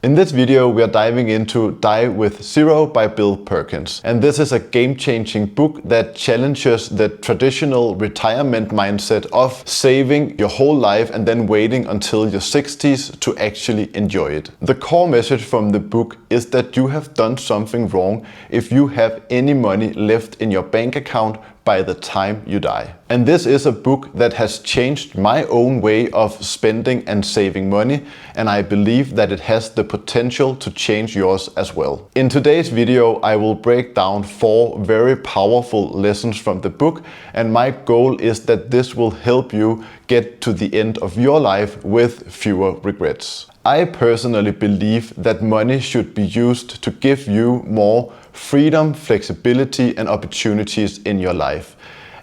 In this video, we are diving into Die with Zero by Bill Perkins. And this is a game-changing book that challenges the traditional retirement mindset of saving your whole life and then waiting until your 60s to actually enjoy it. The core message from the book is that you have done something wrong if you have any money left in your bank account by the time you die. And this is a book that has changed my own way of spending and saving money, and I believe that it has the potential to change yours as well. In today's video, I will break down 4 very powerful lessons from the book, and my goal is that this will help you get to the end of your life with fewer regrets. I personally believe that money should be used to give you more freedom, flexibility, and opportunities in your life.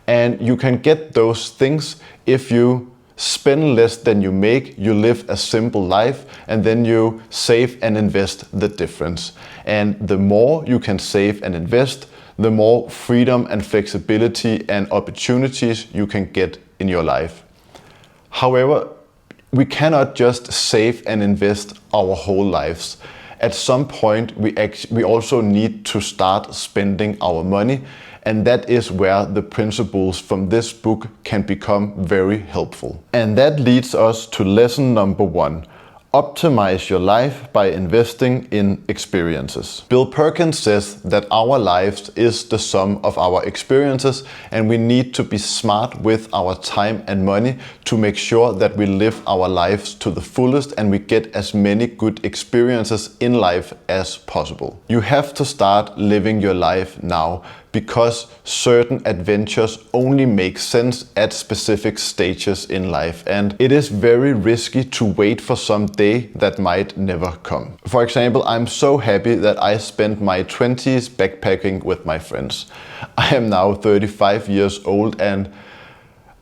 And you can get those things if you spend less than you make, you live a simple life, and then you save and invest the difference. And the more you can save and invest, the more freedom and flexibility and opportunities you can get in your life. However, we cannot just save and invest our whole lives. At some point, we also need to start spending our money, and that is where the principles from this book can become very helpful. And that leads us to lesson number 1. Optimize your life by investing in experiences. Bill Perkins says that our lives is the sum of our experiences, and we need to be smart with our time and money to make sure that we live our lives to the fullest and we get as many good experiences in life as possible. You have to start living your life now, because certain adventures only make sense at specific stages in life, and it is very risky to wait for some day that might never come. For example, I'm so happy that I spent my 20s backpacking with my friends. I am now 35 years old, and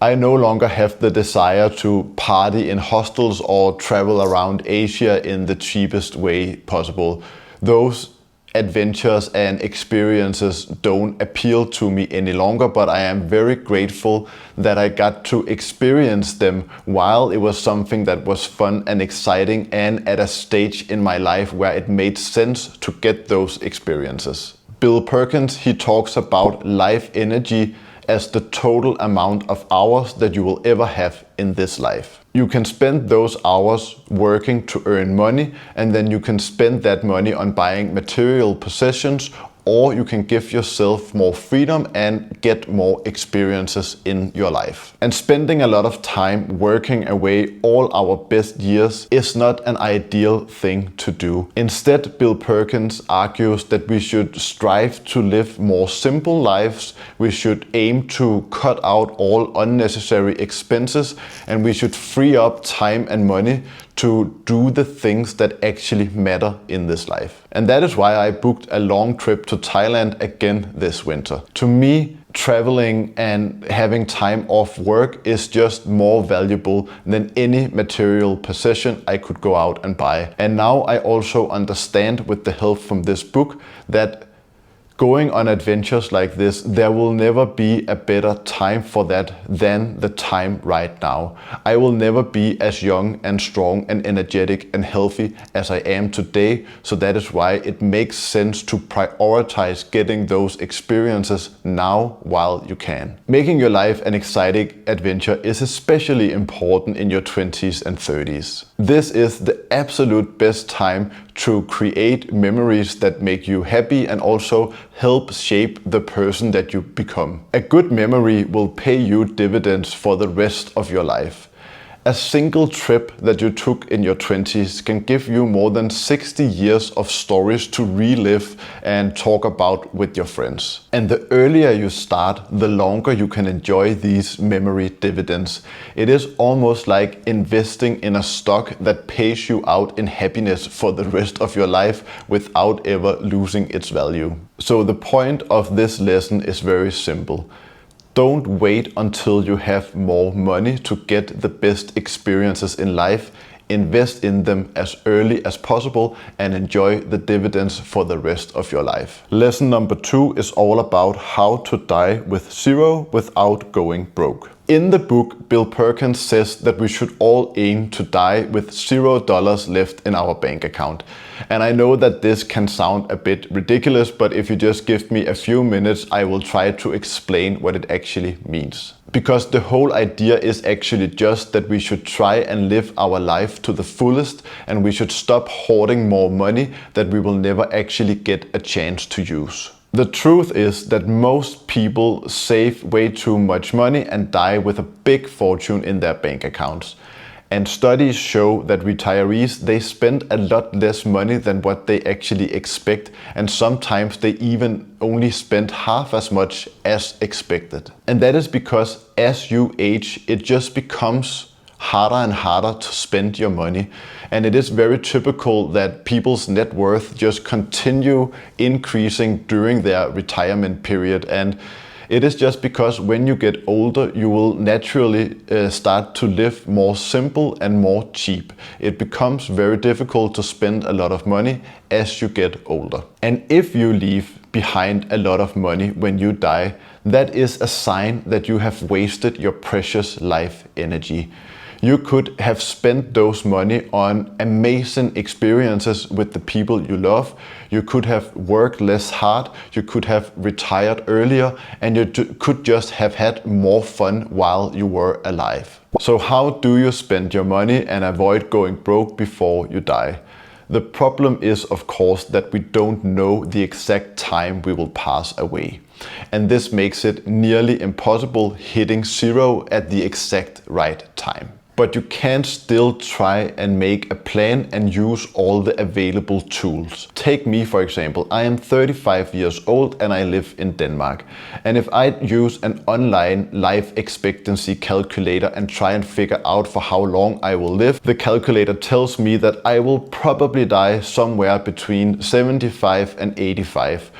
I no longer have the desire to party in hostels or travel around Asia in the cheapest way possible. Those adventures and experiences don't appeal to me any longer, but I am very grateful that I got to experience them while it was something that was fun and exciting and at a stage in my life where it made sense to get those experiences. Bill Perkins, he talks about life energy as the total amount of hours that you will ever have in this life. You can spend those hours working to earn money, and then you can spend that money on buying material possessions, or you can give yourself more freedom and get more experiences in your life. And spending a lot of time working away all our best years is not an ideal thing to do. Instead, Bill Perkins argues that we should strive to live more simple lives, we should aim to cut out all unnecessary expenses, and we should free up time and money to do the things that actually matter in this life. And that is why I booked a long trip to Thailand again this winter. To me, traveling and having time off work is just more valuable than any material possession I could go out and buy. And now I also understand, with the help from this book, that going on adventures like this, there will never be a better time for that than the time right now. I will never be as young and strong and energetic and healthy as I am today, so that is why it makes sense to prioritize getting those experiences now while you can. Making your life an exciting adventure is especially important in your 20s and 30s. This is the absolute best time to create memories that make you happy and also help shape the person that you become. A good memory will pay you dividends for the rest of your life. A single trip that you took in your 20s can give you more than 60 years of stories to relive and talk about with your friends. And the earlier you start, the longer you can enjoy these memory dividends. It is almost like investing in a stock that pays you out in happiness for the rest of your life without ever losing its value. So the point of this lesson is very simple. Don't wait until you have more money to get the best experiences in life. Invest in them as early as possible and enjoy the dividends for the rest of your life. Lesson number 2 is all about how to die with zero without going broke. In the book, Bill Perkins says that we should all aim to die with $0 left in our bank account. And I know that this can sound a bit ridiculous, but if you just give me a few minutes, I will try to explain what it actually means. Because the whole idea is actually just that we should try and live our life to the fullest, and we should stop hoarding more money that we will never actually get a chance to use. The truth is that most people save way too much money and die with a big fortune in their bank accounts. And studies show that retirees, they spend a lot less money than what they actually expect, and sometimes they even only spend half as much as expected. And that is because as you age, it just becomes harder and harder to spend your money. And it is very typical that people's net worth just continue increasing during their retirement period. And it is just because when you get older, you will naturally start to live more simple and more cheap. It becomes very difficult to spend a lot of money as you get older. And if you leave behind a lot of money when you die, that is a sign that you have wasted your precious life energy. You could have spent those money on amazing experiences with the people you love. You could have worked less hard. You could have retired earlier, and you could just have had more fun while you were alive. So how do you spend your money and avoid going broke before you die? The problem is, of course, that we don't know the exact time we will pass away. And this makes it nearly impossible hitting zero at the exact right time. But you can still try and make a plan and use all the available tools. Take me, for example. I am 35 years old and I live in Denmark. And if I use an online life expectancy calculator and try and figure out for how long I will live, the calculator tells me that I will probably die somewhere between 75 and 85.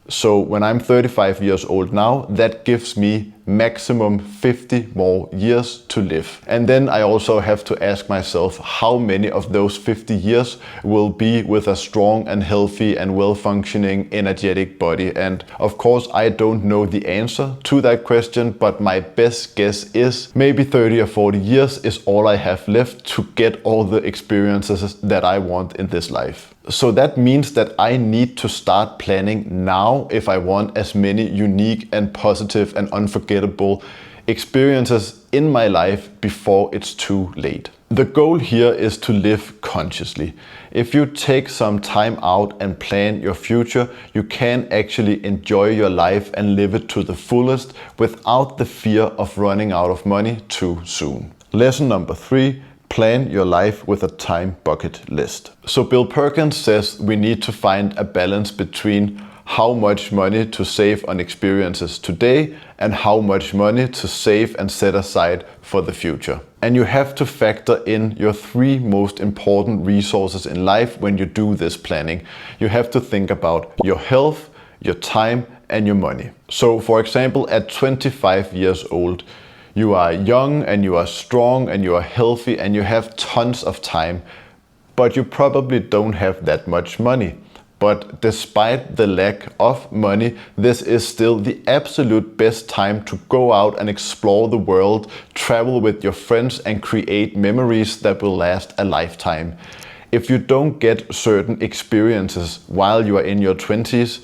So when I'm 35 years old now, that gives me maximum 50 more years to live. And then I also have to ask myself how many of those 50 years will be with a strong and healthy and well-functioning energetic body. And of course, I don't know the answer to that question, but my best guess is maybe 30 or 40 years is all I have left to get all the experiences that I want in this life. So that means that I need to start planning now if I want as many unique and positive and unforgettable experiences in my life before it's too late. The goal here is to live consciously. If you take some time out and plan your future, you can actually enjoy your life and live it to the fullest without the fear of running out of money too soon. Lesson number 3. Plan your life with a time bucket list. So Bill Perkins says we need to find a balance between how much money to save on experiences today and how much money to save and set aside for the future. And you have to factor in your 3 most important resources in life when you do this planning. You have to think about your health, your time, and your money. So for example, at 25 years old, you are young and you are strong and you are healthy and you have tons of time, but you probably don't have that much money. But despite the lack of money, this is still the absolute best time to go out and explore the world, travel with your friends and create memories that will last a lifetime. If you don't get certain experiences while you are in your 20s,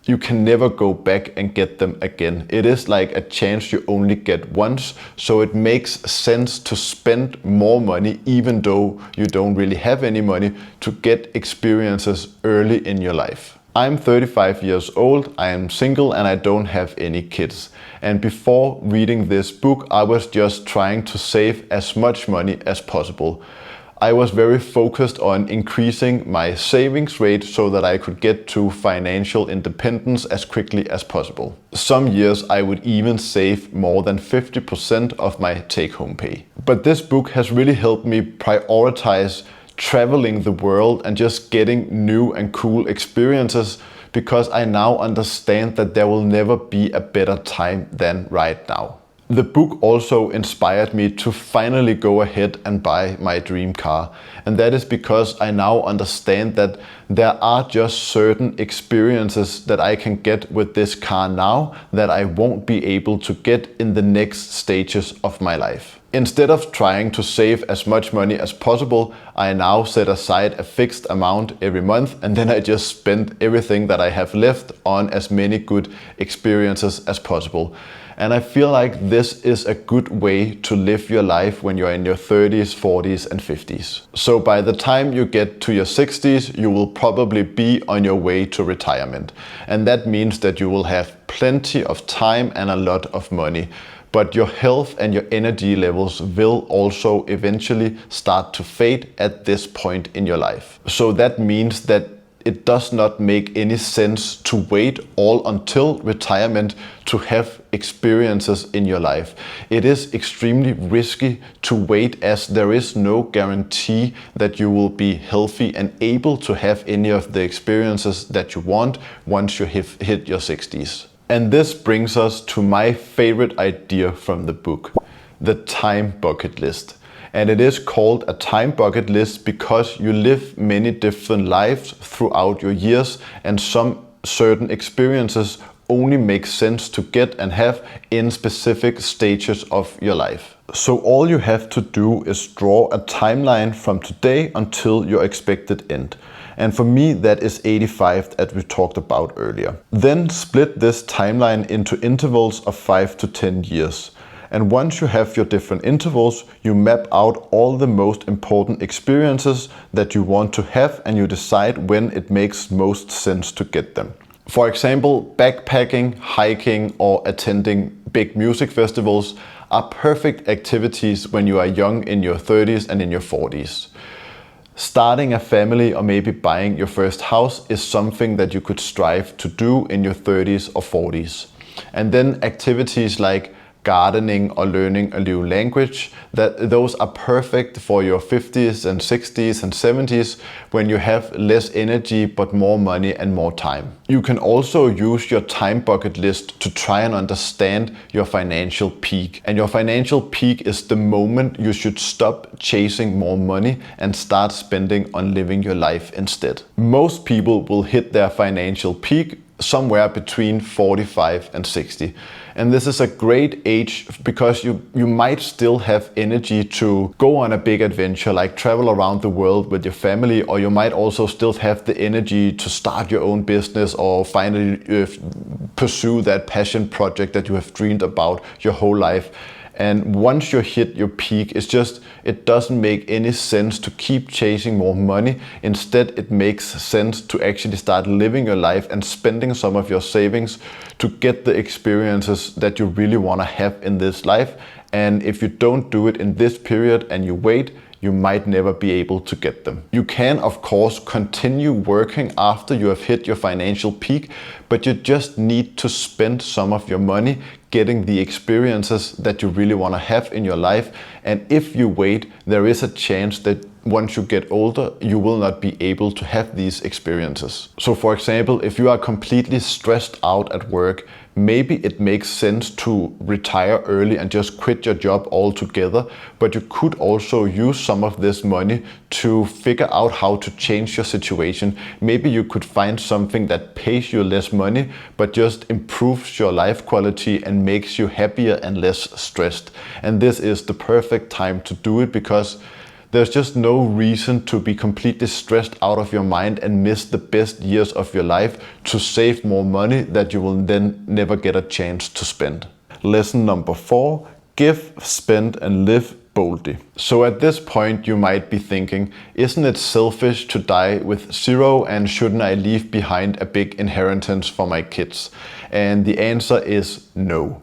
you can never go back and get them again. It is like a chance you only get once, so it makes sense to spend more money even though you don't really have any money to get experiences early in your life. I'm 35 years old, I am single and I don't have any kids. And before reading this book, I was just trying to save as much money as possible. I was very focused on increasing my savings rate so that I could get to financial independence as quickly as possible. Some years I would even save more than 50% of my take-home pay. But this book has really helped me prioritize traveling the world and just getting new and cool experiences, because I now understand that there will never be a better time than right now. The book also inspired me to finally go ahead and buy my dream car. And that is because I now understand that there are just certain experiences that I can get with this car now that I won't be able to get in the next stages of my life. Instead of trying to save as much money as possible, I now set aside a fixed amount every month, and then I just spend everything that I have left on as many good experiences as possible. And I feel like this is a good way to live your life when you're in your 30s, 40s and 50s. So by the time you get to your 60s, you will probably be on your way to retirement. And that means that you will have plenty of time and a lot of money. But your health and your energy levels will also eventually start to fade at this point in your life. So that means that it does not make any sense to wait all until retirement to have experiences in your life. It is extremely risky to wait, as there is no guarantee that you will be healthy and able to have any of the experiences that you want once you hit your 60s. And this brings us to my favorite idea from the book, the time bucket list. And it is called a time bucket list because you live many different lives throughout your years, and some certain experiences only make sense to get and have in specific stages of your life. So all you have to do is draw a timeline from today until your expected end. And for me, that is 85 that we talked about earlier. Then split this timeline into intervals of 5 to 10 years. And once you have your different intervals, you map out all the most important experiences that you want to have, and you decide when it makes most sense to get them. For example, backpacking, hiking, or attending big music festivals are perfect activities when you are young in your 30s and in your 40s. Starting a family or maybe buying your first house is something that you could strive to do in your 30s or 40s. And then activities like gardening or learning a new language, those are perfect for your 50s and 60s and 70s when you have less energy but more money and more time. You can also use your time bucket list to try and understand your financial peak. And your financial peak is the moment you should stop chasing more money and start spending on living your life instead. Most people will hit their financial peak somewhere between 45 and 60. And this is a great age because you might still have energy to go on a big adventure, like travel around the world with your family, or you might also still have the energy to start your own business or finally pursue that passion project that you have dreamed about your whole life. And once you hit your peak, it doesn't make any sense to keep chasing more money. Instead, it makes sense to actually start living your life and spending some of your savings to get the experiences that you really want to have in this life. And if you don't do it in this period and you wait, you might never be able to get them. You can, of course, continue working after you have hit your financial peak, but you just need to spend some of your money getting the experiences that you really want to have in your life. And if you wait, there is a chance that once you get older, you will not be able to have these experiences. So for example, if you are completely stressed out at work, maybe it makes sense to retire early and just quit your job altogether, but you could also use some of this money to figure out how to change your situation. Maybe you could find something that pays you less money, but just improves your life quality and makes you happier and less stressed. And this is the perfect time to do it because there's just no reason to be completely stressed out of your mind and miss the best years of your life to save more money that you will then never get a chance to spend. Lesson number 4, give, spend and live boldly. So at this point you might be thinking, isn't it selfish to die with 0, and shouldn't I leave behind a big inheritance for my kids? And the answer is no.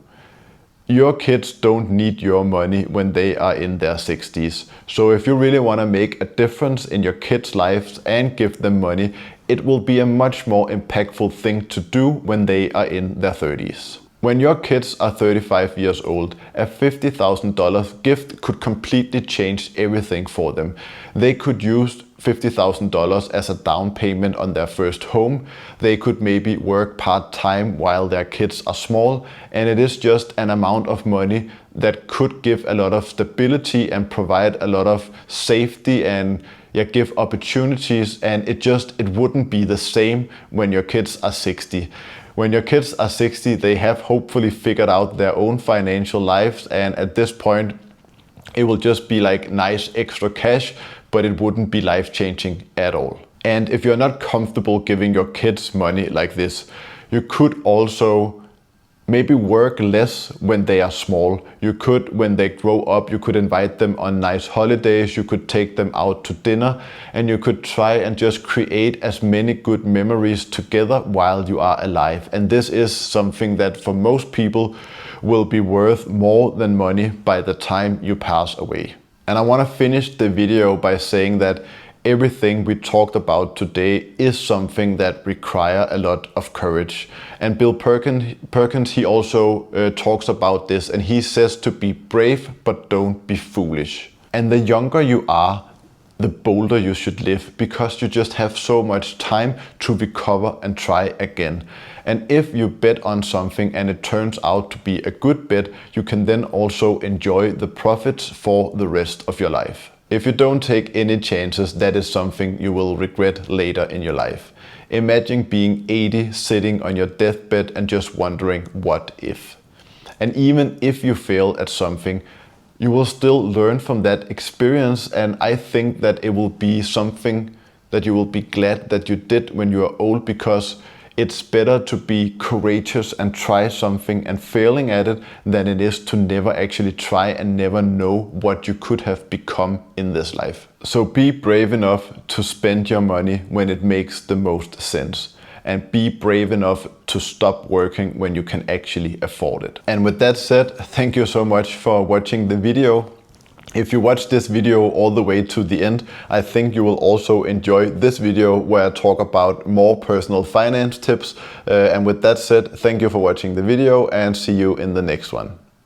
Your kids don't need your money when they are in their 60s. So if you really want to make a difference in your kids' lives and give them money, it will be a much more impactful thing to do when they are in their 30s. When your kids are 35 years old, a $50,000 gift could completely change everything for them. They could use $50,000 as a down payment on their first home. They could maybe work part-time while their kids are small, and it is just an amount of money that could give a lot of stability and provide a lot of safety and give opportunities, and it wouldn't be the same when your kids are 60. When your kids are 60, they have hopefully figured out their own financial lives, and at this point it will just be like nice extra cash, but it wouldn't be life-changing at all. And if you're not comfortable giving your kids money like this, you could also maybe work less when they are small. You could, when they grow up, you could invite them on nice holidays, you could take them out to dinner, and you could try and just create as many good memories together while you are alive. And this is something that for most people will be worth more than money by the time you pass away. And I want to finish the video by saying that everything we talked about today is something that requires a lot of courage. And Bill Perkins, he also talks about this, and he says to be brave, but don't be foolish. And the younger you are, the bolder you should live, because you just have so much time to recover and try again. And if you bet on something and it turns out to be a good bet, you can then also enjoy the profits for the rest of your life. If you don't take any chances, that is something you will regret later in your life. Imagine being 80, sitting on your deathbed and just wondering, what if? And even if you fail at something, you will still learn from that experience, and I think that it will be something that you will be glad that you did when you are old, because it's better to be courageous and try something and failing at it than it is to never actually try and never know what you could have become in this life. So be brave enough to spend your money when it makes the most sense. And be brave enough to stop working when you can actually afford it. And with that said, thank you so much for watching the video. If you watch this video all the way to the end, I think you will also enjoy this video where I talk about more personal finance tips. And with that said, thank you for watching the video, and see you in the next one.